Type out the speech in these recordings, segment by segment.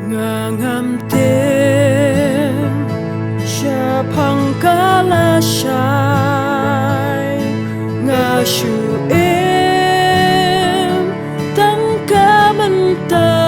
ngam tem shaphang kala shai nga shu em tang ka bynta.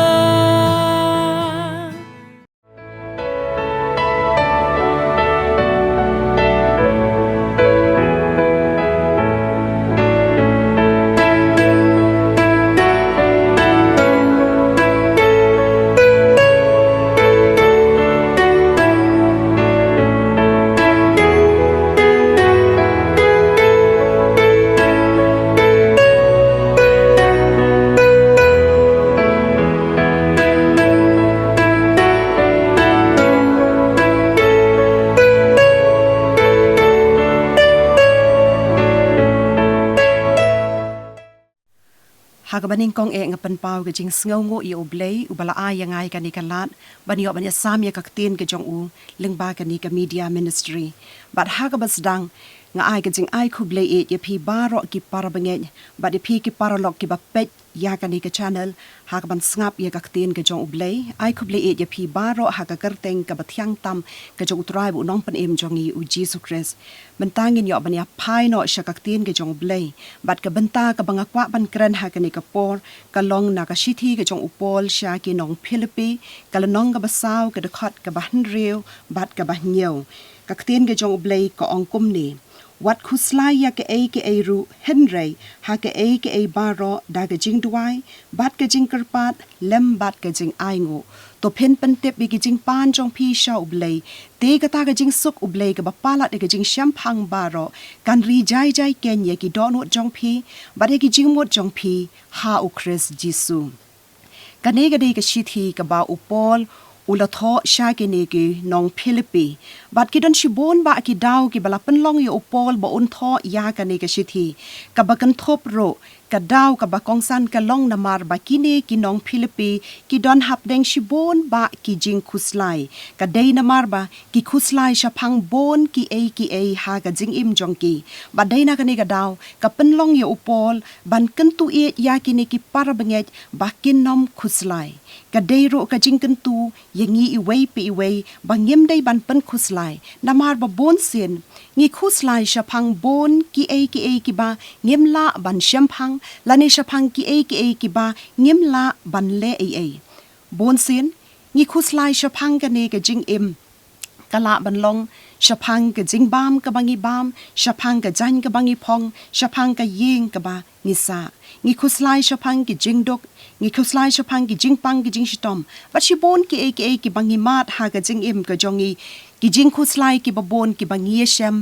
Hagabaning kong ngapan pau ke jing sngongo i Blei ubala yang ai kani kalat banio banya samya ka ktien ke jong lyngba kani ka media ministry but hagabas dang nga ai ke jing ai Blei e ye phi baro ki parabangeng but ye phi ki paralok ki bapet ya kani ka channel hagaban ngap ye ka ktien ke jong Blei ai Blei e ye phi baro haga kerteng ka bathyang tam ke jong trai bu nong pan em jong i u Jesus Christ bentangin yo banya pai no sya ka ktien ke jong Blei but ka benta ka bangakwa ban kren ha kani ka por kalong na ka shithi ke jong upol sya ki nong Philippi kalanong ka basaw ka dekhat ka bahan reu bat ka bahnyeu ka ktien ke jong Blei ka ongkum ni wat Khuslai ya ke ai ru Henry ha ke ai baro da ke jing duai bat ke jing kerpat lem bat ke jing ai ngo to pen pen tep bi ke jing pan jong pi sha Blei te ka ta ke jing suk Blei ke bapala de ke jing shaphang baro kan ri jai jai ken ye ki don jong pi bat ye ki jing mot jong pi ha u Christ Jisu kane ga de ke shithi ka ba upol ula tho sha ke ne ke nong Philippi bat ki don shibon ba ki daw ki bala penlong yo upol ba un tho ya ka ne ke shithi ka ba kan thop ro ka daw ka ba kongsan ka long na mar ba kine ki nong Philippi ki don hap deng shibon ba ki jing Khuslai ka dei na mar ba ki Khuslai shaphang bon ki ai ha ka jingim jong ki ba dei na ka ne ka daw ka penlong yo upol ban kan tu e ya ki ne ki parabanget ba kin nom Khuslai ka dei ro ka jing kan tu yangi iwei pe iwei bangim dei ban pen Khuslai namar ba bon sin ngi Khuslai shaphang bon ki ai ki ba ngim la ban shaphang lani shaphang ki ai ki ba ngim la ban le ai bon sin ngi Khuslai shaphang ka ne ka jingim kala ban long shaphang ka jingbam ka bangi bam shaphang ka jan ka bangi phong shaphang ka yeng ka ba ngisa ngi Khuslai shaphang ki jingdok ngi Khuslai shaphang ki jingpang ki jingshitom but shi bon ki ai ki bangi mat ha ka jingim ka jongi ki jing Khuslai ki babon ki bangi shem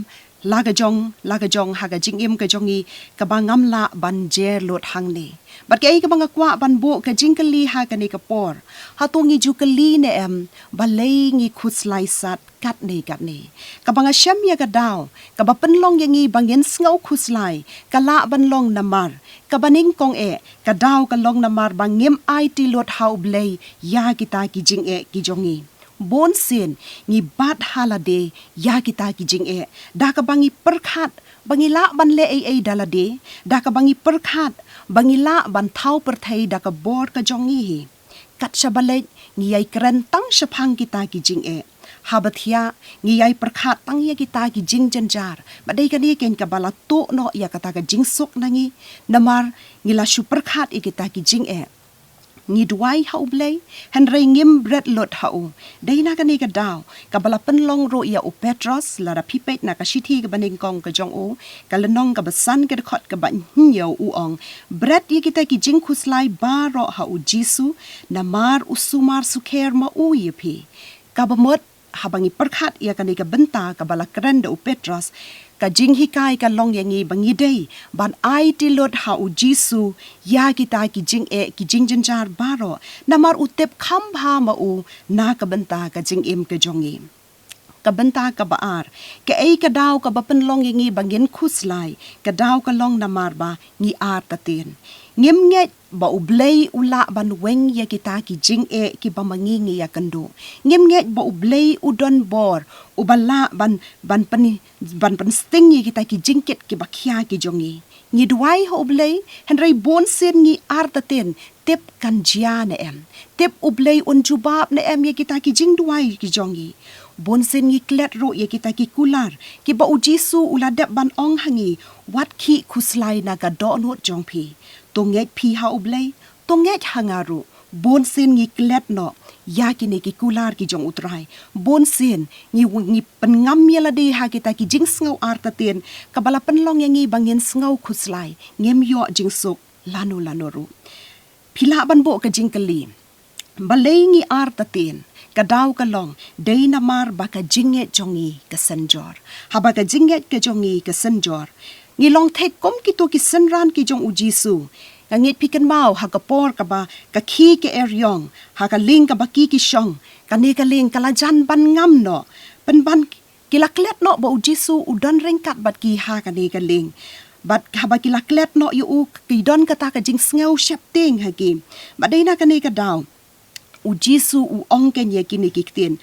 laga jong ha ka jingim ka jongi ka bangam la ban jer lot hang ni but kai ka banga kwa ban bo ka jingkali ha ka ni ka por ha to ngi jukali ne em balei ngi Khuslai sat kat ne ka banga shem ya ka daw ka ba penlong yangi bangin sngo Khuslai ka la ban long namar ka baning kong ka daw ka long namar bangim ai ti lot hau Blei ya kita ki jing ki jongi bon sin ngi bat halade ya kita ki jing da ka bangi perkhat bangi la ban le ai dalade da ka bangi perkhat bangi la ban thau perthai da ka bor ka jongi hi kat shabale ngi ai kran tang shaphang kita ki jing habathia ngi ai perkhat tang ya kita ki jing janjar badai ka ni ken ka bala to no ya kata ka jing sok nangi namar ngi la shu perkhat kita ki jing ngi duai hau Blei Henry ngim bread lot hau dei na ka ni ka daw ka bala penlong ro ya u Petros la ra pipet na ka shithi ka baning kong ka jong o ka lenong ka basan ka khot ka ban nyo u ong bread ye kita ki jing Khuslai ba ro hau Jisu na mar usumar sukher ma u ye phi ka bamot habangi perkhat ya ka ni ka bynta ka bala krenda u Petros ka jing hikai ka long yangi bangi dei ban ai ti lot ha u Jisu ya kita ki jing janjar baro namar utep khambha ma u na ka benta ka jing im ka jongi ka benta ka baar ka ai ka daw ka bapen long yangi bangin Khuslai ka daw ka long namar ba ngi ar tatin ngim ngeit ba u Blei ula ban weng ya kita ki jing ki bamangi ngi ya kando ngim ngeit ba u Blei u don bor u bala ban sting ya kita ki jingkit ki bakhya ki jongi ngi duai ho Blei Henry bon sen ngi ar tatin tip kan jia na em tip ublei un jubab na em ye kita ki jingduai ki jongi bonsen ngi klet ro ye kita ki kular ki ba ujisu uladap ban ong hangi wat ki khuslai na ga do not jongpi to ngeit pi ha ublei to ngeit hangaru bonsen ngi klet no ya ki ne ki kular ki jong utrai bonsen ngi pengam yela de ha kita ki jing sngo arta ten kabala penlong yang ngi bangin sngo khuslai ngem yo jing suk lanu ru pila ban bo ka jing kali balei ngi arta ten kadaw kalong day namar baka jinget jongi ka senjor haba ka jinget ka jongi ka senjor ngilong thek kom ki to ki senran ki jong ujisu ngit pikan mau ha ka por ka ba ka khi ke eryong ha ka ling ka ba ki shong ka ne ka ling kala jan ban ngam no pen ban kilaklet no ba ujisu udan rengkat bat ki ha ka ne ka ling bat haba kilaklet no yu ki don ka ta ka jing sneu shep ting ha ki ba dei na ka ne ka daw ujisu u ong ken ye kini ktien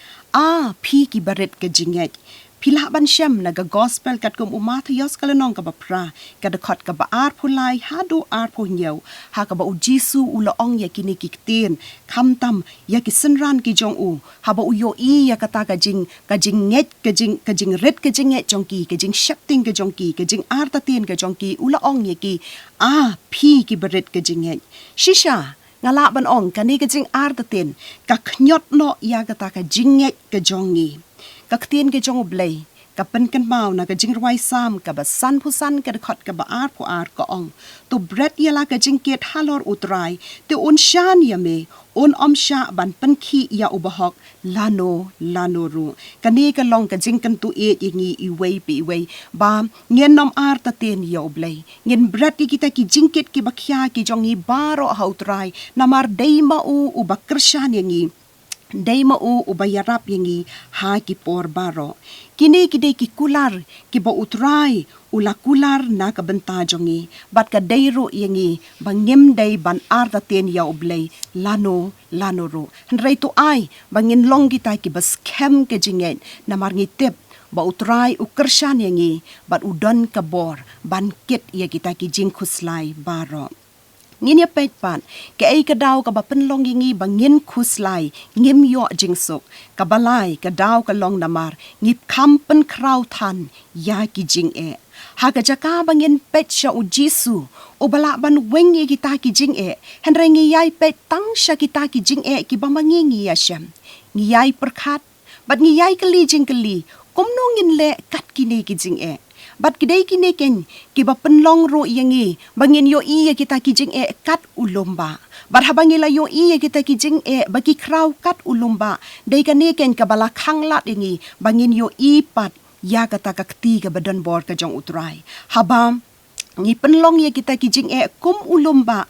phi ki baret ke jinget pila ban shem na ga gospel kat kum umat yos kalanong ka ba pra ka da khot ka ba ar phulai ha do ar pho nyeu ha ka ba ujisu u la ong ye kini ktien kham tam ya ki sinran ki jong u ha ba u yo i ya ka ta ka jing nget ka jing ret ka jing nget jong ki ka jing shapting ka jong ki ka jing ar ta tin ka jong ki u la ong ye ki phi ki baret ka jing nget shisha ngala ban ong kani ka jing ar ta tin ka khnyot no ya ka ta ka jing nget ka jongi ka ktien ke jong blei ka pen kan mau na ka jing rwai sam ka ba san phu san ka khot ka ba ar phu ar ka ong to bret yala ka jing ket halor utrai te un shan ya me un om sha ban pen khi ya ubahok lano ru kani ka long ka jing kan tu e ngi i wei pi wei ba ngien nom ar ta ten ya blei ngin bret ki kita ki jing ket ki ba khya ki jong i baro ha utrai namar dei ma u ba krishan yangi Daima ubayarap yangi ha ki por baro. Kine kide ki kular ki ba utrai ula kular na ka bynta jongi. Bat ka dayro yangi bangim day ban arta ten ya ublay lano ro. Hanray to ay bangin long kita ki bas kem ke jinget na marngi tip ba utrai ukershan yangi bat udon ka bor ban kit ya kita ki jing khuslai baro. Ngin ya pet pan ke ai ka daw ka ba penlong ngi bangin khuslai ngim yo jingsuk ka balai ka daw ka long namar ngip kham pen kraw than ya ki jing e ha ka jaka bangin pet sha ujisu o bala ban weng ye kita ki jing e henre ngi yai pet tang sha kita ki jing e ki bamangi ngi ya shem ngi yai perkhat bat ngi yai kali jing kali komno ngin le kat kini ki jing e bat kidai kine ken ki ba penlong ro yangi bangin yo i ya kita ki jing e kat ulomba bat habangi la yo i ya kita ki jing e baki kraw kat ulomba dei kane ken ka bala khanglat yangi bangin yo i pat ya kata ka kti ka badan bor ka jong utrai habam ngi penlong ya kita ki jing e kum ulomba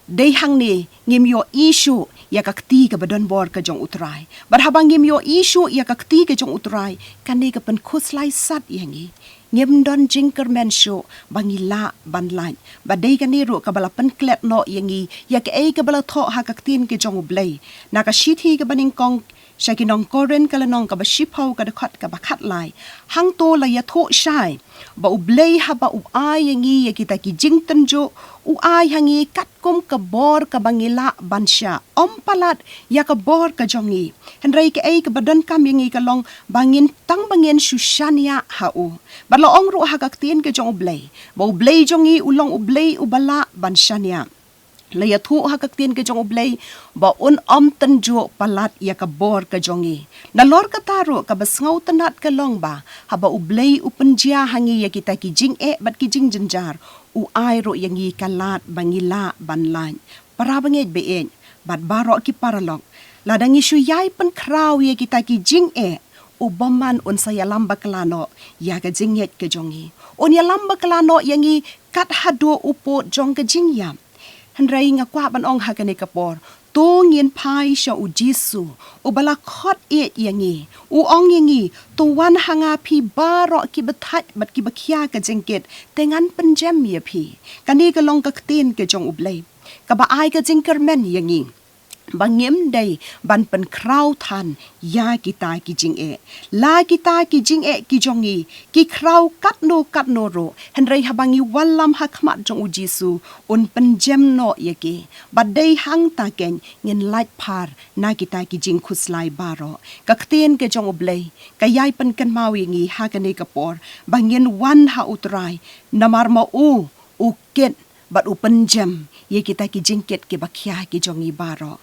dei hang ni ngim yo isu ya ka kti ka badan bor ka jong utrai bat habang ngim yo isu ya ka kti ka jong utrai kane ka pen khuslai sat yangi ngem don jingkermen sho bangila banlan badai kani ro kabala penklet no yangi ya ke ai kabala tho ha ka tin ke jong blei na ka shithi ka baning kong shakinong koren kala nong ka ba shipau ka khat ka ba khat lai hang to la ya tho shai ba blei ha ba ai yangi ya kita ki jing tanjo ai hangi kat kum ka bor ka bangila bansha om palat ya ka bor ka jongi henrai ke ai ka badan kam yangi ka long bangin tang bangin shushania ha ba lo ong ro ha ka tin ke jong blei ba blei jongi ulong blei ubala banshania laya thu ha ka tin ke jong blei ba un om tanjo palat ya ka bor ka jongi na lor ka taro ka basngau tanat ka long ba ha ba blei upenjia hangi ya kita ki jing e bat ki jing janjar ai ro yangi kalat bangila banlan para bangej beeng bat baro ki paralok ladangi shuyai pen kraw ya kita ki jing e ubaman on saya lamba klano ya ka jinget ke jongi on ya lamba klano yangi kat hado upo jong ka jingyam hanrai nga kwa ban ong ha ka ne kapor to ngin pai sha ujisu o bala khot e yangi u ong yangi to wan hanga phi baro ki bathat bat ki bakhya ka jengket tengan penjam ya phi kani ka long ka tin ke jong ublei ka ba ai ka jingkermen yangi bangim day ban pen krau than ya kita ki jing e la kita ki jing e ki jongi ki krau kat no ro henrei habangi walam hakmat jong ujisu un pen jem no yake badai hang ta ken ngin light par na kita ki jing khuslai baro ka ktien ke jong Blei ka yai pen kan mau yangi ha ka ne kapor bangin wan ha utrai namar ma u ket bat u pen jem ye kita ki jingket ke bakhya ki jongi baro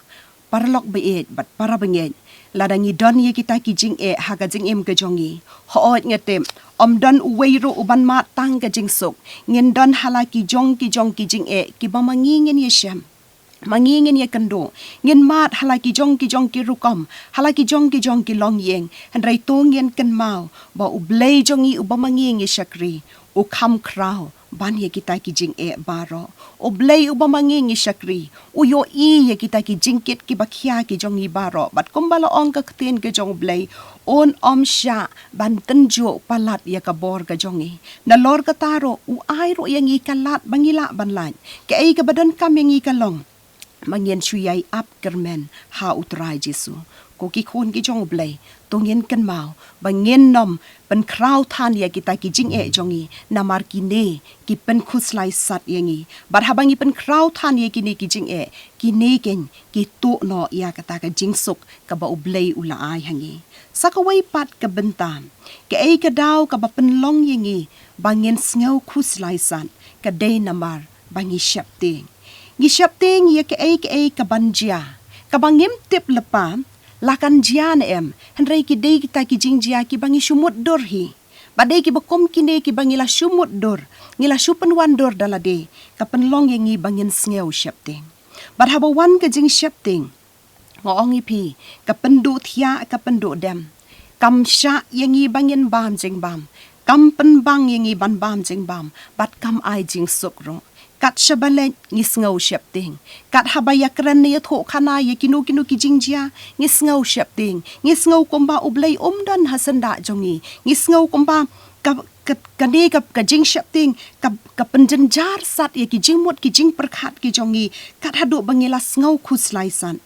parlok beet bat para benget ladangi don ye kita ki jing e haga jing em ke jongi hoot ngetem om don uweiro uban ma tang ke jing suk ngin don hala ki jong ki jing e ki bamangi ngin ye shem mangi ngin ye kendo ngin mat hala ki jong ki rukom hala ki jong ki long yeng henrai to ngin ken mau ba u Blei jongi u bamangi ngi shakri u kham krau ban ye kita ki jing e baro o Blei u bamangi ngi shakri u yo i ye kita ki jingkit ki bakhya ki jongi baro bat kumbala ong ka ktien ke jong Blei on om sha ban tenjo palat ya ka bor ka jongi na lor ka taro u ai ro yang i kalat bangila ban lan ke ai ka badan kam yang i kalong mangyen chuyai ap kermen ha utrai Jesu ko ki khon ki jong Blei tongyen kan mau bangyen nom pen krau than ya kita ki jing e jongi namar kine ki pen khuslai sat yangi bar habangi pen krau than ye kini ki jing e kine ken ki tu no ya kata ka jing suk ka ba u Blei ula ai hangi sakawai pat ka bynta ke ai ka daw ka ba pen long yangi bangyen sngo khuslai san ka dei namar bangi shapting ngi shapting ye ke ai ka banjia ka bangim tip lepa lakan jian em henrei ki dei kita ki jingjia ki bangi shumut dor hi badai ki bakom kine ki bangi la shumut dor ngila shupen wan dor dalade ka penlong yengi bangin sngew shapting bad haba wan ka jing shapting ngong ipi ka pendu thia ka pendu dem kam sha yengi bangin bam jing bam kam pen bang yengi ban bam jing bam bat kam ai jing sukro kat shabalet ngis ngau shapting kat habaya kran ne tho khana ye kinu ki jingjia ngis ngau shapting ngis ngau komba u Blei dan hasanda jongi ngis ngau komba ka ne ka jing shapting ka penjenjar sat ye ki jingmut ki jing perkhat ki jongi kat hadu bangila ngau khuslai san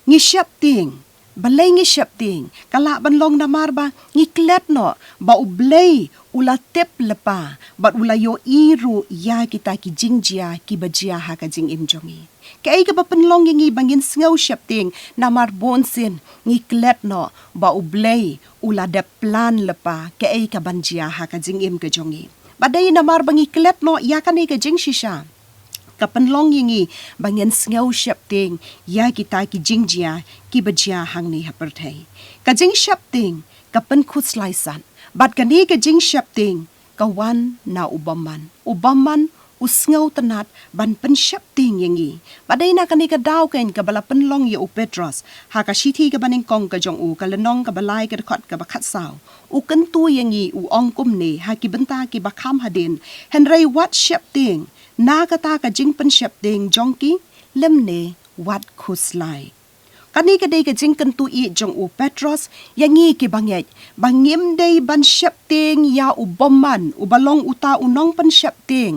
ngi shapting balai ngi shapting kala banlong namar ba ngi klet no ba u Blei ula tep lepa bat ula yo iru ya kita ki jingjia ki bajia ha ka jing im jongi kai ka penlong ngi bangin ngau shapting namar bonsin ngi klet no ba u Blei ula de plan lepa kai ka banjia ha ka jing im ka jongi badai namar bangi klet no ya ka ne ka jing shisha ka penlong ngi bangin ngau shapting ya kita ki jingjia ki bajia hang ni ha perthai ka jing shapting ka pen khuslai san bat kani ka jing shapting ka wan na ubaman usngau tanat ban pen shapting yangi badai na kani ka daw ken ka bala penlong ye u Petros ha ka shithi ka baning kong ka jong u ka lenong ka balai ka khot ka bakhat saw u kan tu yangi u ong kum ne ha ki bynta ki bakham hadin henrei wat shapting na ka ta ka jing pen shapting jongki lemne wat khuslai kani ka dei ka jing kan tu i jong u Petros yangi ki bangim dei ban shapting ya u bomman u balong uta unong pan shapting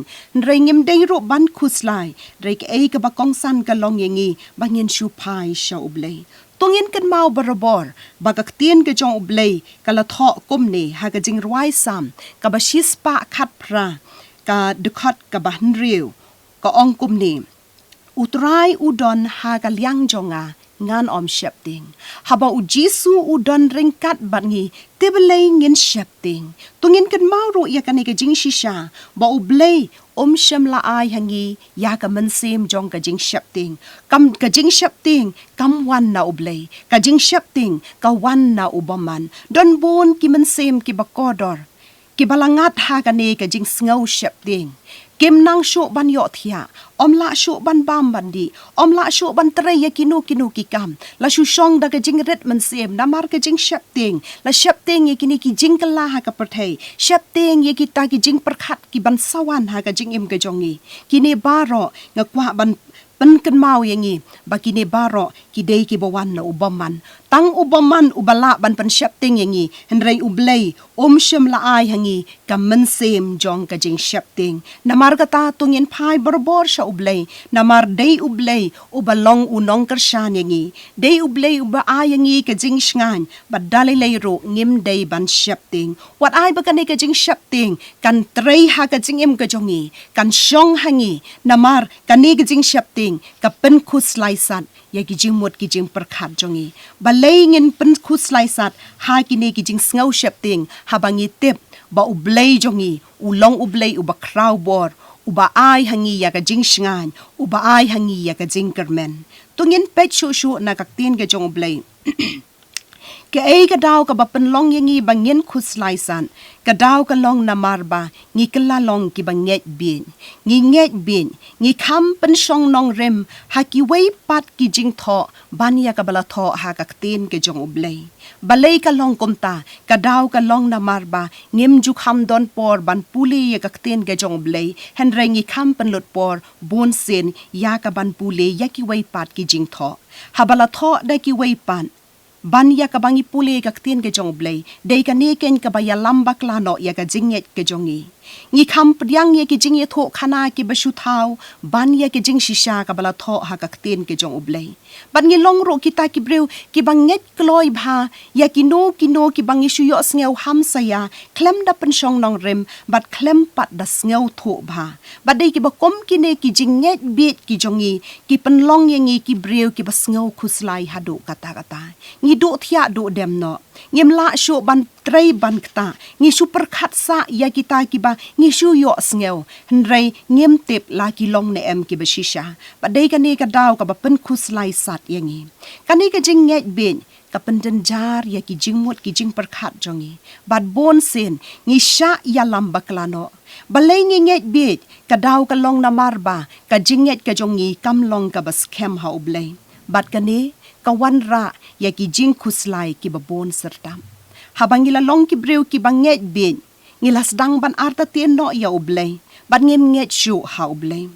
rengim dei ro ban khuslai rek ei ka bakong san ka long yangi bangin shu pai sha u Blei tongin kan mau barabor bagak tien ka jong u Blei kala tho kumne ha ka jing rwai sam ka ba shispa khat pra ka dukhat ka ban riu ka ong kumne utrai udon ha ka liang jonga ngan om shapting haba u Jesu u don ringkat bangi tebelei ngin shapting tungin kan mauro ya kan ka jing shisha ba u Blei shem la ai hangi ya ka mensem jong ka jing shapting kam ka jing shapting kam wan na u Blei ka jing shapting ka wan na u baman don bon ki mensem ki bakodor ki balangat ha ka ne ka jing ngau shapting kim nang shu ban yo thia la shu ban bam bandi la shu ban trai ya kinu ki kam la shu shong da ka jing ret man sem namar ka jing shapting la shapting ye kini ki jing kala ha ka perthai shapting ye kita ki jing perkhat ki ban sawan ha ka jing im ka jongi kini baro nga kwa ban penken mau yangi bakine baro kidei ki bawan na ubaman tang ubaman ubala ban pen shapting yangi henrei ublei shem la ai hangi ka mensem jong ka jing shapting namar kata tungin phai borbor sha ublei namar dei ublei ubalong unong kershan yangi dei ublei uba ai yangi ka jing shngan badali leiro ngim dei ban shapting wat ai bakane ka jing shapting kan trai ha ka jingim ka jongi kan shong hangi namar kani ka jing shapting ka pen khuslai sat ya ki jing mot ki jing perkhat jongi balei ngin pen khuslai sat ha ki ne ki jing ngau shapting habangi tep ba ublei jongi ulong ublei uba kraw bor uba ai hangi ya ka jing shngan uba ai hangi ya ka jing kermen tungin pet shu shu na ka tin ke jong ublei ke ai ka daw ka ba penlong yangi bangin khuslai san ka daw ka long na marba ngi kala long ki banget bin ngi kham pen song nong rem ha ki wei pat ki jing tho bania ka bala tho ha ka tin ke jong ublei balei ka long komta ka daw ka long na marba ngim ju kham don por ban puli ya ka tin ke jong ublei hen reng ngi kham pen lot por bon sen ya ka ban puli ya ki wei pat ki jing tho ha bala tho da ki wei pan Banya ka bangi puli ka ktien ke jong blei dei ka neken ka baya lamba klano ya ka jinget ke jongi ngi kham pdyang ye ki jingye tho khana ki basu thau banya ke jing shisha ka bala tho ha ka ktien ke jong blei ban ngi long ro kita ki breu ki banget kloi bha ya ki no ki bangi shu yo sngew ham saya khlem da pen shong nong rem bat khlem pat da sngew tho bha bat dei ki ba kom ki ne ki jinget bit ki jongi ki pen long ye ngi ki breu ki ba sngew khuslai hadu kata ngi do thia do dem no ngim la shu ban trai ban kta ngi shu perkhat sa ya kita ki ba ngi shu yo sngew hnrei ngim tip la ki long ne em ki ba shisha ba dei ka ne ka daw ka ba pen khuslai sat yangi kani ka jing nget bin ka pen jar ya ki jing mot ki jing perkhat jongi bat bon sen ngi sha ya lam baklano balai ngi nget bit ka daw ka long na marba ka jing nget ka jongi kam long ka ba scam ha ublei bat kani ka wanrah ya ki jing khuslai ki babon sertam habangila long ki breu ki banget bin ngilas dang ban arta tien no ya ublei ban ngim nget shu ha ublei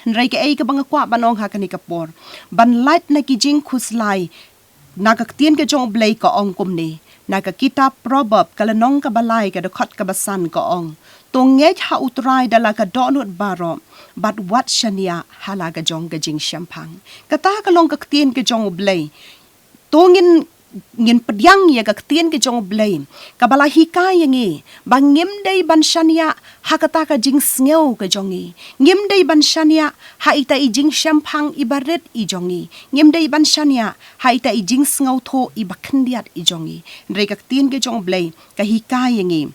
nrai ke ai ka banga kwa banong ha kani kapor ban light na ki jing khuslai na ka tien ke jong ublei ka ong kum ne na ka kitab proverb kala nong ka balai ka dokhat ka basan ka ong to nget ha utrai dala ka donut baro but what shania halaga jong ka jing shaphang kata ka long ka tien ke jong ublei tongin ngin pedyang ya ka ktien ke jong blei ka bala hika yangi bangim dei ban shania hakata ka jing sngew ka jongi ngim dei ban shania ha ita i jing shaphang ibaret i jongi ngim dei ban shania ha ita i jing sngew tho i bakhndiat i jongi re ka ktien ke jong blei ka hika yangi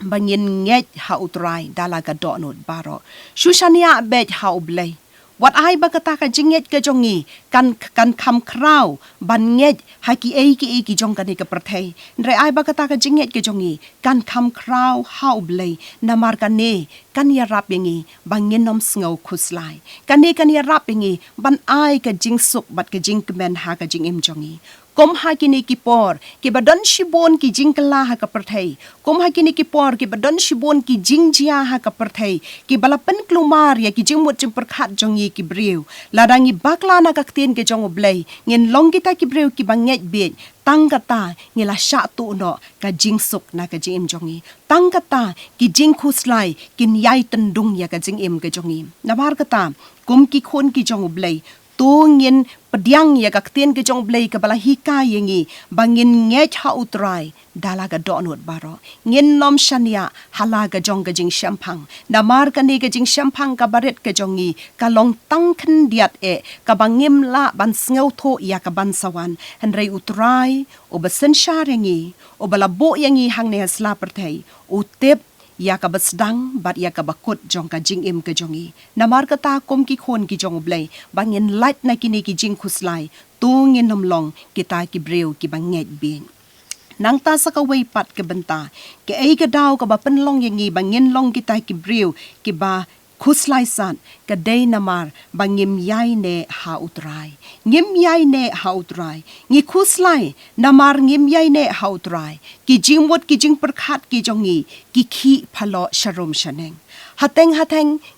bangin nget ha utrai dala ka donut baro shushania bet ha ublei wat ai ba kata ka jinget ka jongi kan kham kraw ban nget haki ei ki jong kan ka perthei re ai ba kata ka jinget ka jongi kan kham kraw hau blei namar kan ne kan ya rap yangi bangin nom sngow khuslai kan ya rap yangi ban ai ka jing suk bat ka jing kmen ha ka jing im jongi kom ha kini ki por ki badan shibon ki jingkla ha ka perthei kom ha kini ki por ki badan shibon ki jingjia ha ka perthei ki balapen klumar ya ki jingmut jim perkhat jongi ki breu ladangi bakla na ka ktien ke jong blei ngin long kita ki breu ki banget bit tang kata ngila sha tu no ka jing suk na ka jing im jongi tang kata ki jing khuslai kin yai tendung ya ka jing im ka jongi nabar kata kum ki khon ki jong blei tu ngin pedyang ya ka ktien ke jong blei ka bala hika yangi bangin nget ha utrai dala ka donut baro ngin nom shania hala ka jong ka jing shaphang namar ka ne ka jing shaphang ka baret ka jongi ka long tang khin diat e ka bangim la ban sngew tho ya ka ban sawan henrei utrai o basen sharengi o bala bo yangi hang ne hasla perthei o tep ya ka basdang bat ya ka bakut jong ka jingim ka jongi namar kata kom ki khon ki jong blei bangin light na kini ki jing khuslai tungin nomlong kita ki breu ki banget bin nang ta sa ka wei pat ke bynta ke ai ka daw ka ba penlong yangi bangin long kita ki breu ki ba khuslai san ka dei namar bangim yai ne ha utrai ngim yai ne ha utrai ngi khuslai namar ngim yai ne ha utrai ki jingmot ki jing perkhat ki jongi ki khi phalo sharom shaneng Hateng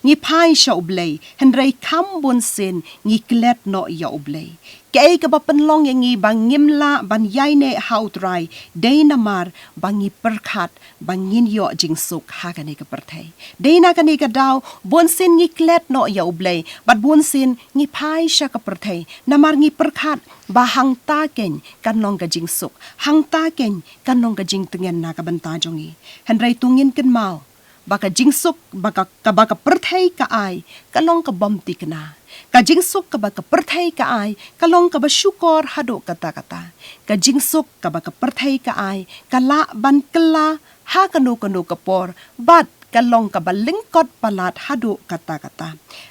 ngi pai sha ublei henrei kam bun sin ngi klet no ya ublei kei ka ba penlong yang ngi bang ngimla ban yaine hautrai deina mar bangi perkhat bangin yo jingsuk hagane ka perthei deina kani ka daw bun sin ngi klet no ya ublei bat bun sin ngi pai sha ka perthei namar ngi perkhat ba hang ta ken kanong ka jingsuk hang ta ken kanong ka jing tengen na ka banta jongi henrei tungin ken mau baka jingsuk baka perthei ka ai kalong ka bomti kana ka jingsuk ka baka perthei ka ai kalong ka basyukor hado kata ka jingsuk ka baka perthei ka ai kala ban kala ha kanu kapor bat kalong ka balingkot palat hado kata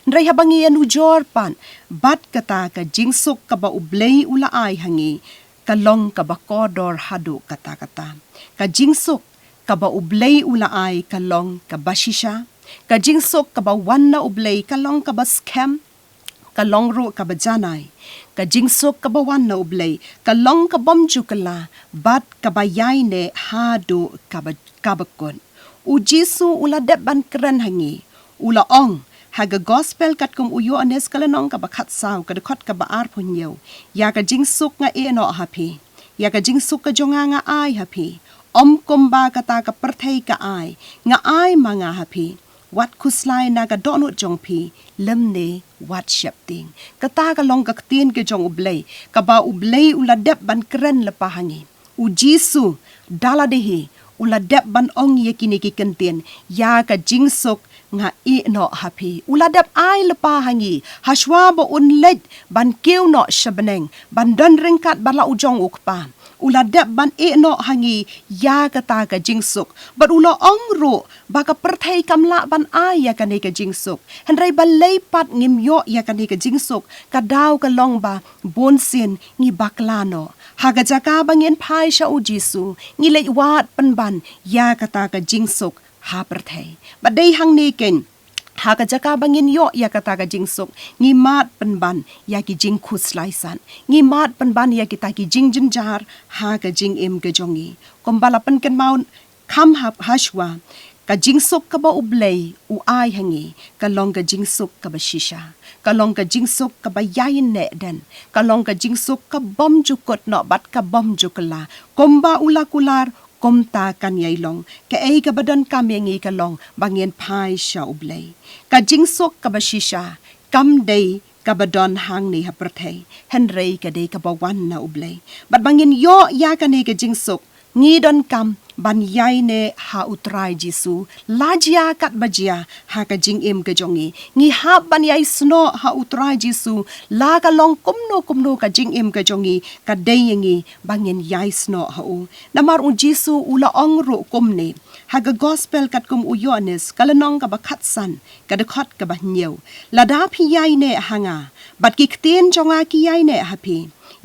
ndrai habangi anu jor pan bat kata ka jingsuk ka ba ublei ula ai hangi kalong ka bakodor hado kata ka jingsuk kaba ublei ula ai kalong kabashisha ka jingsok kaba wanna ublei kalong kaba scam kalong ro kaba janai ka jingsok kaba wanna ublei kalong kabom jukala bat kaba yaine hado kaba kon u jisu ula deban kran hangi ula ong haga gospel kat kum uyo anes kalanong kaba khatsaw kadakot kaba ar punyo ya ka jingsok nga eno happy ya ka jingsok ka jonga nga ai happy Om kumba kata ka perthei ka ai, nga ai mga hapi, wat Khuslai na ka donut jong pi, lemne wat shepting. Kata ka long ka ktien ke jong ublei, ka ba ublei uladep ban keren lepahangi. U Jisu daladehi, uladep ban ong ye kini ki kentien, ya ka jingsuk nga i no hapi. Uladep ai lepahangi, haswa bo unled ban kiu no shabeneng, ban don ringkat bala ujong ukpa. Ula dep ban no hangi ya kata ka jingsuk but ula ongro baka perthei kamla ban ya kani ka jingsuk henrei balei pat ngimyo ya kani ka jingsuk kadaw ka longba bonsin ngi baklano haga jaka bangin pai sha u Jisu ngi lewat penban ya kata ka jingsuk ha perthei badai hang ni ken Haka jaka bangin yo ya kata ka jingsuk ngi mat penban ya ki jing Khuslai san ngi mat penban ya kita ki jing jinjar ha ka jingim ke jongi kombalapan ken maun kham hap hashwa ka jingsuk ka ba ublei u ai hangi ka long ka jingsuk ka ba shisha ka long ka jingsuk ka ba yain ne den ka long ka jingsuk ka bom jukot no bat ka bom jukla komba ula kular komta kan yailong ka ei ka badan kam yangi ka long bangin pai sha ublei ka jingsok ka bashisha kam dei ka badon hang ni haperthei henrei ka dei ka bawan na ublei bat bangin yo ya ka ni ka jingsok ngi don kam ban yai ne ha utrai Jisu lajia kat bajia ha ka jingim ka jongi ngi ha ban yai sno ha utrai Jisu la ka long kumno ka jingim ka jongi ka dei yangi bangin yai sno ha u namar u Jisu ula ongro kumne ha ga gospel kat kum u Yohanes kalanong ka bakhatsan ka dekot ka banyew lada phi yai ne hanga bat ki ktien jonga ki yai ne hapi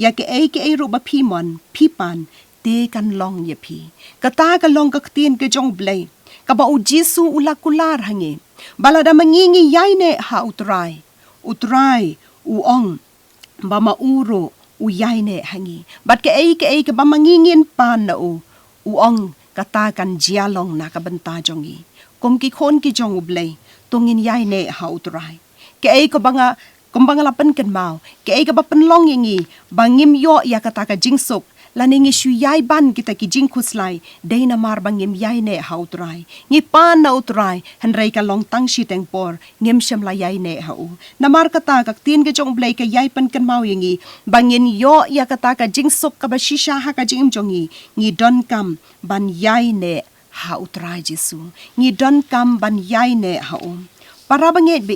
ya ke ei ro ba phimon phipan te kan long ye phi kata ka long ka ktien ke jong Blei ka ba u Jisu ula kular hangi balada mangingi yai ne ha utrai u ong ba mauro u yai ne hangi bat ke ei ka ba mangingin pan na u ong kata kan jialong na ka banta jongi kom ki khon ki jong Blei tungin yai ne ha utrai ke ei ko banga kumbangalapan kan mau ke ei ka ba penlong yangi bangim yo ya kata ka jingsuk laningi shu yai ban kita ki jing Khuslai deina mar bangim yai ne ha utrai ngi pan na utrai henrei ka long tang shi teng por ngim shem la yai ne ha u namar kata ka tin ke jong Blei ka yai pan kan mau yangi bangin yo ya kata ka jingsuk ka ba shisha ha ka jingim jongi ngi don kam ban yai ne ha utrai Jisu ngi don kam ban yai ne ha para banget be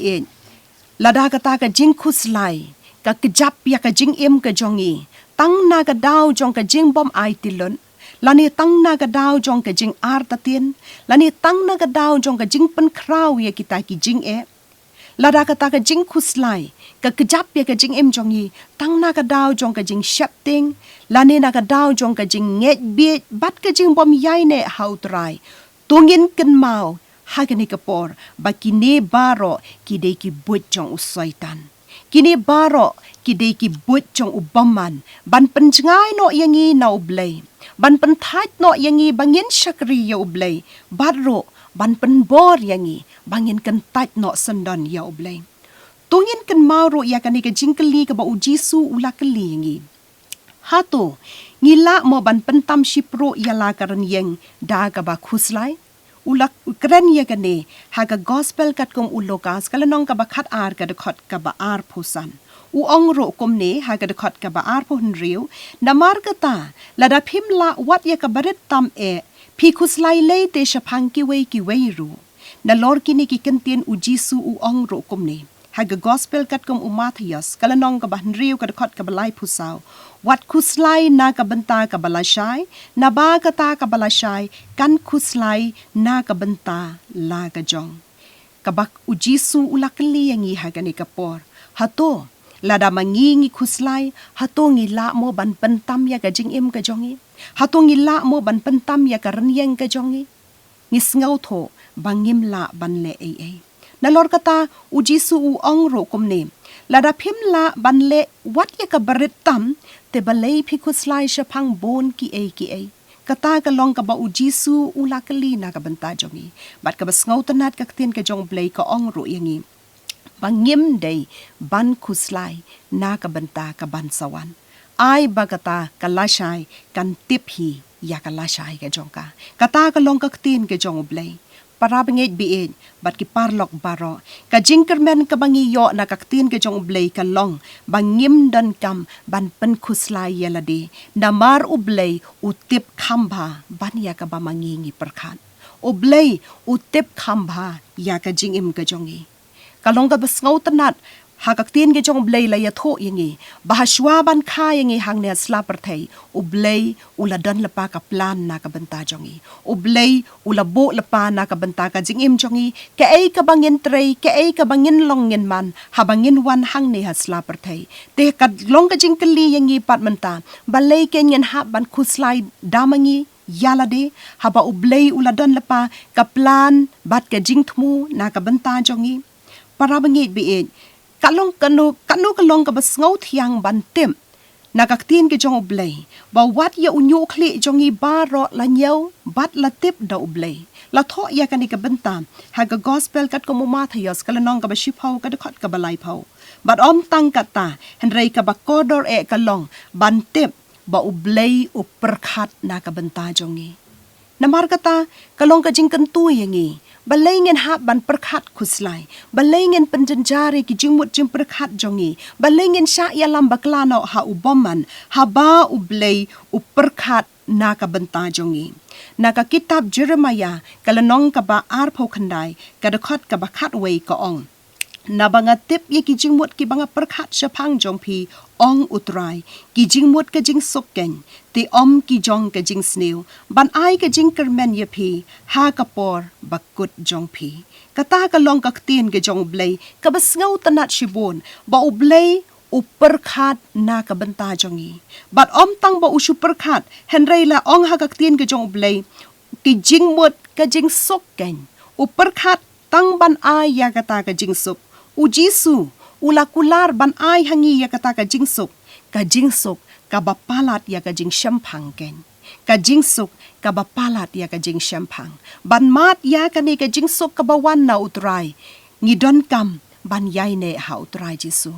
lada kata ka jing Khuslai ka kejap ya ka jingim ka jongi tang na ka daw jong ka jing bom ai tilon lani tang na ka daw jong ka jing ar tatien lani tang na ka daw jong ka jing pen kraw ya kita ki jing lada kata ka jing Khuslai ka kejap ya ka jing em jongi tang na ka daw jong ka jing shapting lani na ka daw jong ka jing ngeit bit bat ka jing bom yai ne hautrai tungin ken mau hagani kapor ba kine baro ki de ki but jong usaitan kini baro kidei ki but jong ubaman ban penjengai no yangi na Blei ban penthait no yangi bangin syakri ya Blei badro ban penbor yangi bangin kan tat no sendon ya oblei tungin kan mauro ya kan ke jingkeli ke ba ujisu ulakeli yangi hato ngila mo ban pentam shipro ya la karan yang da ka ba Khuslai ulak ukran ya kane haga gospel kat kom ulokas kalanong ka ba khat ar ka de khot ka ba ar phusan u ong ro kom ne haga de khot ka ba ar pho riu namar kata lada phim la wat ya ka baret tam e phi Khuslai le te shaphang ki wei ru na lor kini ki kentien u jisu u ong ro kom ne haga gospel kat kom u Matthias kalanong ka ba riu ka de khot ka ba lai phusau wat Khuslai na ka bynta ka balashai na ba kata ka balashai kan Khuslai na ka bynta la ka jong kabak u jisu ulakli yangi hagani kapor hato lada mangingi Khuslai hato ngi la mo ban pentam ya ka jingim ka jongi hato ngi la mo ban pentam ya ka renyeng ka jongi ngis ngau tho bangim la ban le ai na lor kata u jisu u ong ro kom ne lada phim la ban le wat ya ka barit tam te balei phi Khuslai shaphang bon ki ai kata ka long ka ba u jisu ulakli na ka banta jongi bat ka basngau tanat ka ktien ka jong Blei ka ong ro yangi bangim dei ban Khuslai na ka banta ka ban sawan ai bagata kalashai kan tip hi ya kalashai ka jongka kata ka long ka ktien ka jong Blei parabangit biid bat ki parlok baro ka jingkermen ka bangi yo na ka ktien ka jong Blei ka long bangim donkam ban pen Khuslai yaladi namar u Blei u tip khamba ban ya ka ba mangingi perkhat u Blei u tip khamba ya ka jingim ka jongi kalong ka basngau tanat hakaktien ke jong Blei la ya tho yangi bahaswa ban kha yangi hang ne sla perthei u Blei ula don lepa ka plan na ka banta jongi u Blei ula bo lepa na ka banta ka jingim jongi ke ai ka bangin trai ke ai ka bangin long ngin man ha bangin wan hang ne hasla perthei te ka long ka jingkeli yangi pat menta balei ke ngin ha ban Khuslai damangi yalade haba u Blei ula don lepa ka plan bat ka jingthmu na ka banta jongi parabangit biid kalong kanu kalong ka basngau thiang bantem nakaktien ke jong Blei ba wat ya unyu khli jongi baro la nyau bat la tip da Blei la tho ya kan ka benta ha ga gospel kat ko mo Matthias kalanong ka ba shiphau ka de khot ka balai phau bat om tang kata henrei ka ba kodor e kalong bantem ba Blei u perkhat na ka benta jongi namar kata kalong ka jingkan tu yangi balengin ha ban perkhat Khuslai balengin penjenjari ki jingmut jing perkhat jongi balengin sha ya lam baklano ha uboman ha ba u Blei u perkhat na ka banta jongi na ka kitab Jeremiah kalanong ka ba ar pho khandai ka de khot ka ba khat wei ka ong na banga tip ye ki jingmut ki banga perkhat shaphang jong phi ong utrai ki jingmut ka jing sokken te om ki jong ka jing sneu ban ai ka jing kermen ye phi ha ka por bakut jong phi kata ka long ka ktien ke jong Blei ka basngau tanat shibon ba u Blei u perkhat na ka banta jongi bat om tang ba u shu perkhat henrei la ong ha ka ktien ke jong Blei ki jingmut ka jing sokken u perkhat tang ban ai ya kata ka jing sok u jisu ulakular ban ai hangi ya kata ka jing sok ka bapalat ya ka jing shaphang ken ka jing sok ka bapalat ya ka jing shaphang ban mat ya ka ni ka jing sok ka bawan na utrai ngidonkam ban yai ne ha utrai jisu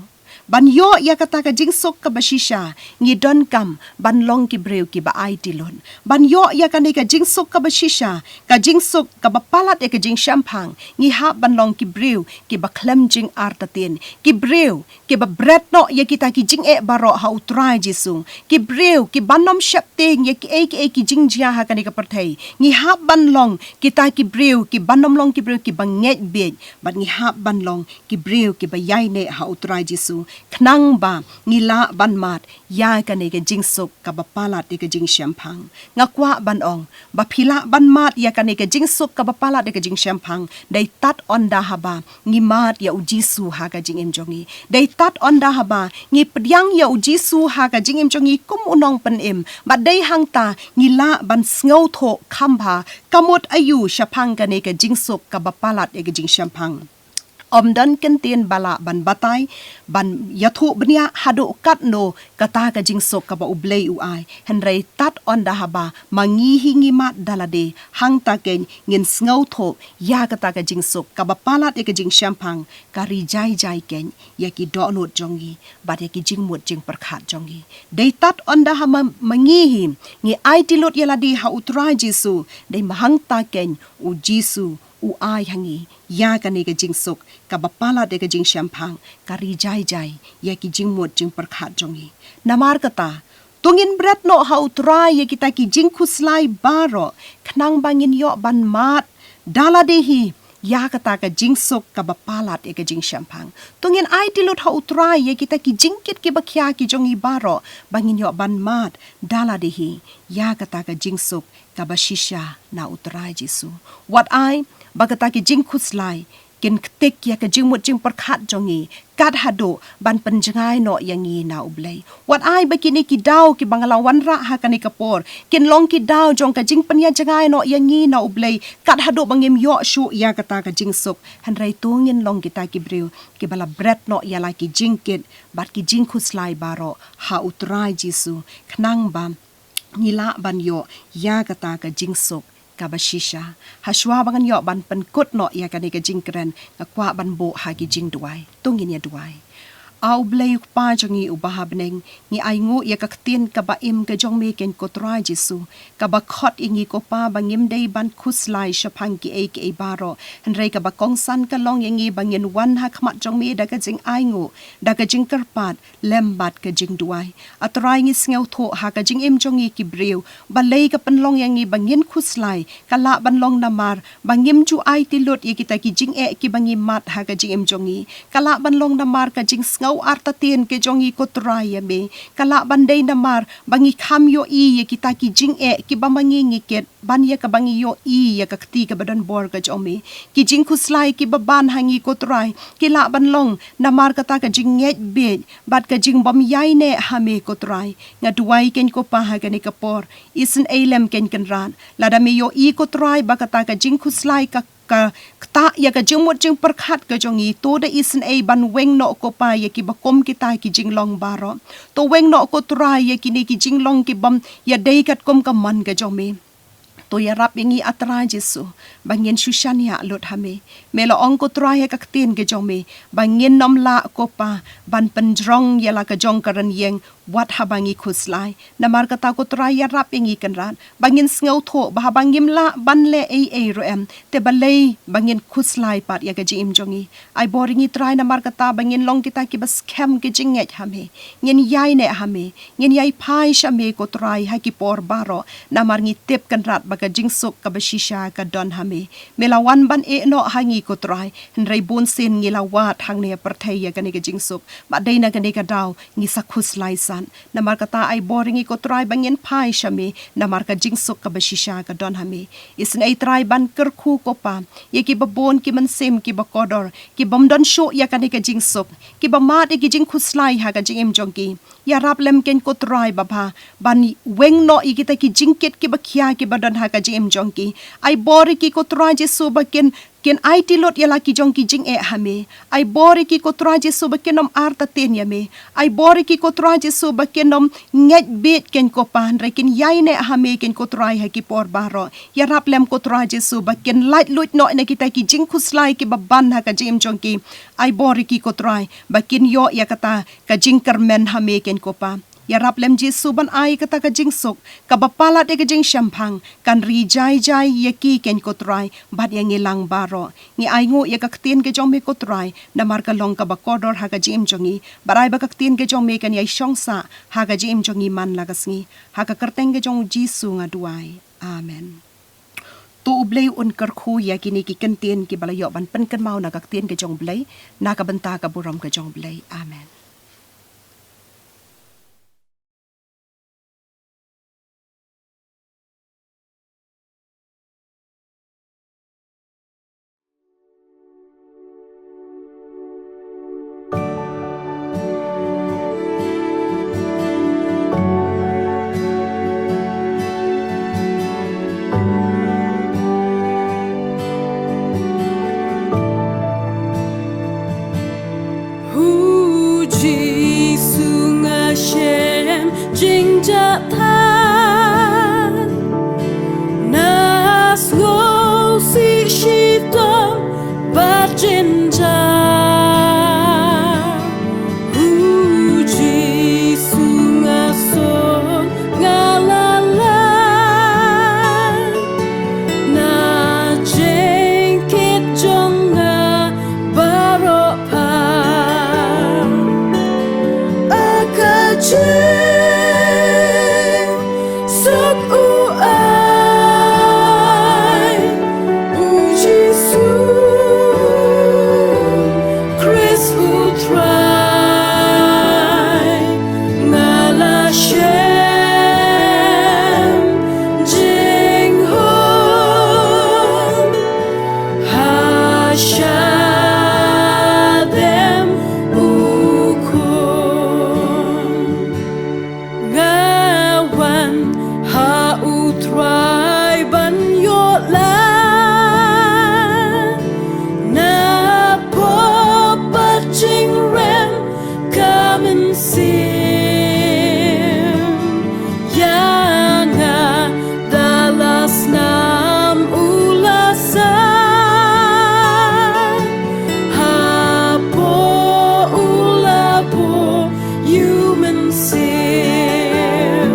ban yo ya kata ka jing sok ka bashisha ngidonkam ban long ki breu ki ba ai tilon ban yo ya ka ni ka jing sok ka bashisha ka jing sok ka bapalat e ka jing shaphang ngi ha ban long ki breu ki ba khlem jing artatin ki breu ki ba bread no ya kita ki jing e baro ha utrai jisu ki breu ki banom shapting ya ki jing jia ha ka ni ka perthei ngi ha ban long kita ki breu ki banom long ki breu ki ba ngeit bet ban ngi ha ban long ki breu ki ba yai ne ha utrai jisu knang ba ngila ban mat ya ka ne ka jing sok ka bapalat de ka jing shaphang ngakwa ban ong ba phila ban mat ya ka ne ka jing sok ka bapalat de ka jing shaphang dai tat on da haba ngi mat ya u jisu ha ka jing em jongi dai tat on da haba ngi pdyang ya u jisu ha ka jing em jongi kum unong pen em ba dai hang ta ngila ban sngau tho khamba kamot ayu shaphang ka ne ka jing sok ka bapalat de ka jing shaphang dan kentien bala ban batai ban yathu bnia hado kat no kata ka jingsok ka ba ublei u ai henrei tat on da haba mangi hingi mat dalade hang ta ken ngin sngo tho ya kata ka jingsok ka ba palat e ka jing shaphang ka ri jai jai ken ya ki do not jongi bat ya ki jing mut jing perkhat jongi dei tat on da hama mangi him ngi ai tilot yaladi ha utra jisu dei mahang ta ken u jisu u ai hangi ya kane ka jingsok ka bapala de ka jing shaphang ka ri jai jai ya ki jing mot jing perkhat jongi namar kata tungin bret no ha utrai ya kita ki jing khuslai baro khnang bangin yo ban mat dala de hi ya kata ka jingsok ka bapala de ka jing shaphang tungin ai tilot ha utrai ya kita ki jingkit ki bakhya ki jongi baro bangin yo ban mat dala de hi ya kata ka jingsok ka bashisha na utrai jisu what I bagata ki jing khuslai kin ktek ya ka jing mut jing perkhat jongi kat hado ban penjangai no yangi na ublei wat ai bakini ki daw ki bangala wanrah ha kani kapor kin long ki daw jong ka jing penya jangai no yangi na ublei kat hado bangim yo shu ya kata ka jing sok hanrai tungin long kita ki briu ki bala bret no ya la ki jingkit bat ki jing khuslai baro ha utrai jisu khnang bam ngila ban yo ya kata ka jing sok kabashisha haswa bangan yo ban penkut no ya kani ka jingkren ngakwa ban bo ha ki jing duai tungin ya duai au blei pa jongi ubaha beneng ngi ai ngu ya ka ktien ka ba im ka jong me ken ko trai jisu ka ba khot ingi ko pa bangim dei ban khuslai shaphang ki e baro henrei ka ba kong san ka long yangi bangin wan ha khmat jong me da ka jing ai ngu da ka jing karpat lembat ka jing duai atrai ngi sngew tho ha ka jing im jongi ki breu ba lei ka penlong yangi bangin khuslai ka la ban long namar bangim chu ai tilot ye kita ki jing e ki bangi mat ha ka jing im jongi ka la ban long namar ka jing ngau arta tien ke jongi ko trai ya me kala bandai namar bangi kham yo i ye kita ki jing e ki bamangi ngiket ban ya ka bangi yo i ya ka kti ka badan bor ka jome ki jing khuslai ki baban hangi ko trai ki la ban long namar kata ka jing ngeit be bat ka jing bam yai ne hame ko trai nga duai ken ko pa ha ni kapor isen elem ken ran lada me yo i ko trai ba kata ka jing khuslai ka kta ya ka jingmot jing perkhat ka jongi to da isen e ban weng no ko pa ya ki bakom kita ki jinglong baro to weng no ko trai ya ki ni ki jinglong ki bam ya dei kat kom ka man ka jomi to ya rap ingi atra jisu bangin shushan ya lot hame melo ong ko trai ka ktien ke jomi bangin nom la ko pa ban penjrong ya la ka jong karan yeng wat habangi khuslai namar kata ko trai ya rap ingi kan ran bangin sngew tho ba bangim la ban le e ro em te balei bangin khuslai pat ya ka jim jongi ai boringi trai namar kata bangin long kita ki bas kem ke jinget hame ngin yai ne hame ngin yai phai shame ko trai ha ki por baro namar ngi tep kan rat ka jing sok ka bashisha ka don hame melawan ban e no hangi ko trai nrei bon sen ngi la wat hang ne parthai ya ka ni ka jing sok ba dei na ka ni ka daw ngi sa khuslai san namar kata ai boring ko trai bangin phai shame namar ka jing sok ka bashisha ka don hame isn ai trai ban kirkhu ko pa ye ki babon ki man sem ki ba kodor ki bam don sho ya ka ni ka jing sok ki ba ma de ki jing khuslai ha ka jing em jongki ya rap lem ken ko trai ba bha ban weng no i kita ki jingkit ki ba khia ki ba don ha ka jim jongki ai bori ki ko trai je so ba ken ai tilot ya la ki jongki jing e hame ai bori ki ko trai je so ba ken nom arta ten ya me ai bori ki ko trai je so ba ken nom ngeit bit ken ko pan re ken yai ne hame ken ko trai ha ki por baro ya rap lem ko trai je so ba ken light lut no ne kita ki jing khuslai ki ba ban ha ka jim jongki ai bori ki ko trai ba ken yo ya kata ka jing kermen hame ken ko pa ya rap lem ji suban ai kata ka jing sok ka bapala de ka jing shaphang kan ri jai jai ye ki ken ko trai bat yang ngilang baro ngi ai ngo ya ka ktien ke jong me ko trai namar ka long ka ba kodor ha ka jim jongi barai ba ka ktien ke jong me kan yai shongsa ha ka jim jongi man la kasngi ha ka kerteng ke jong ji su nga duai amen tu Blei un kerkhu ya kini ki kentien ki balayo ban pen kan mau na ka ktien ke jong Blei na ka benta ka buram ke jong Blei amen jing ja than nas go si shi tom ba jin ja uji sunga son ngalala na jingkit jong baro pa sok u ai u jisu Chris u trai ngala shem jing hon ha sha them u ngawan ha utrai ban yo la na po pa jing rem kamen sim yanga dalas nam ulasa ha po ula po human sim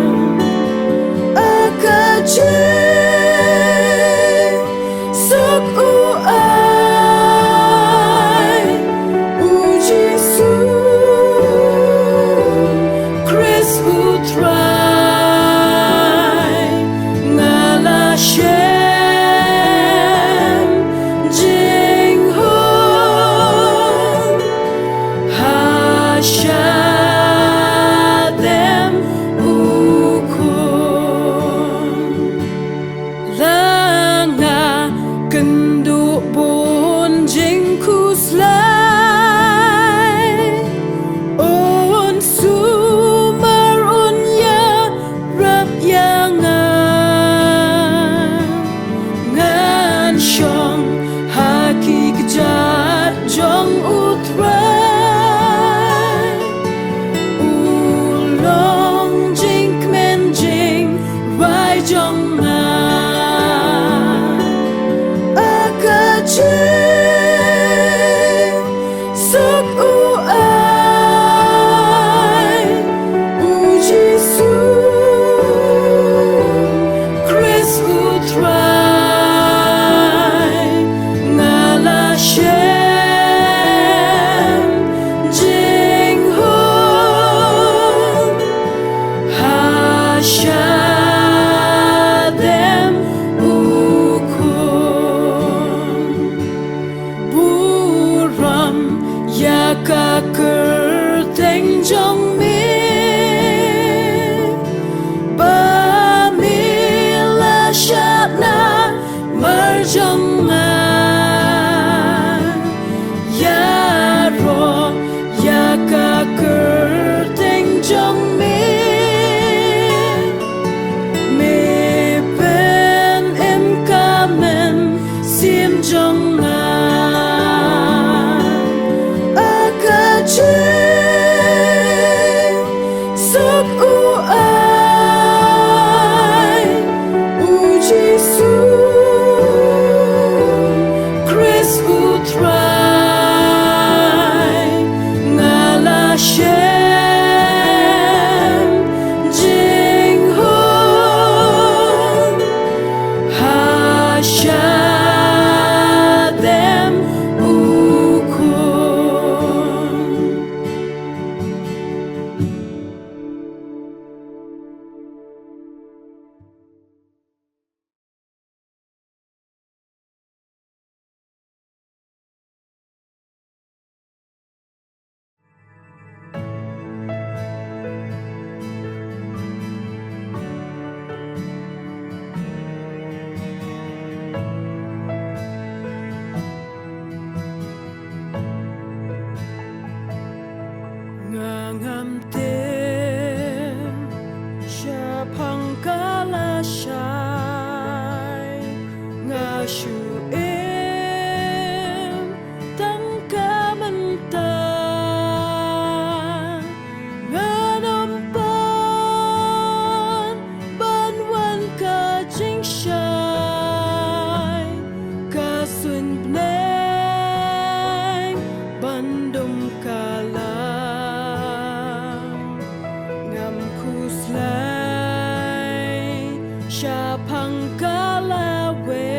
shaphang kalawe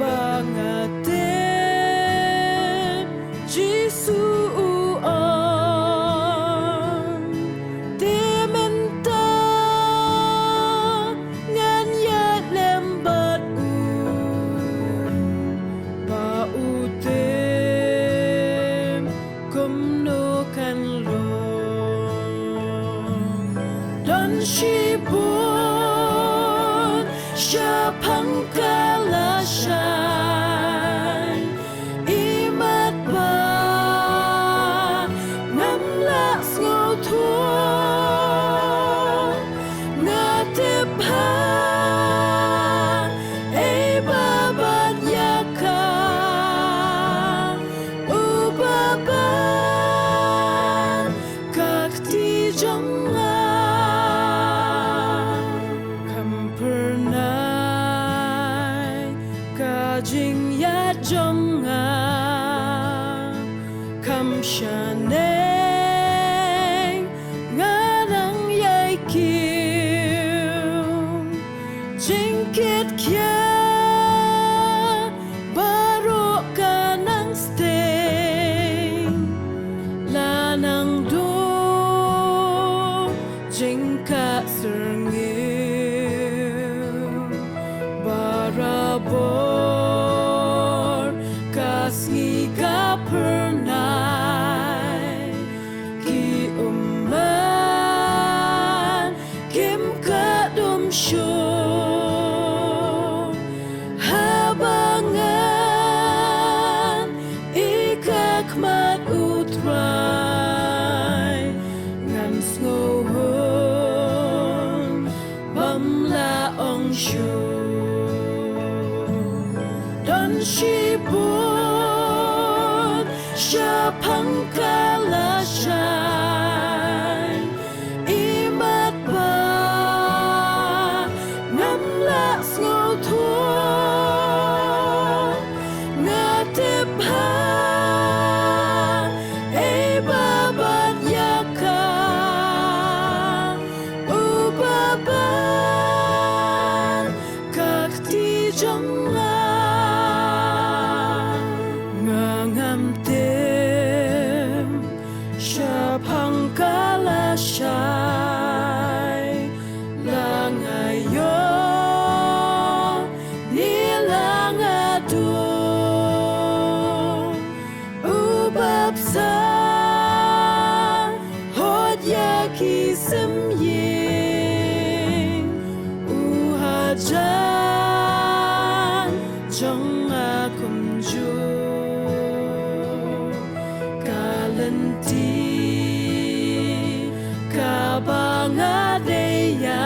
bangate Jisu on dementa ngan ya lembat ba utem kumno kan lo dan shibun shaphang kalashan imat ba ngamla ngothon ngatepha e babat yaka ubaban kakti jonga jing ya jonga kam shaneng ngarang yai kiu jingkit kya baro kanang steng lanang do jingka serngil barabo kasngi ka pernai ki umman kim ka dum shu habangan ikak mat utrai ngan skohon bamla ong shu don shibun shaphang kalashan imat ba ngamla ngothon ngatepha e babat yaka ubaban kakti jonga ngamtem shaphang kalashai langayo nilangado ubabsa hodyaki semying uhajan jonga kumju kalenti kabangadeya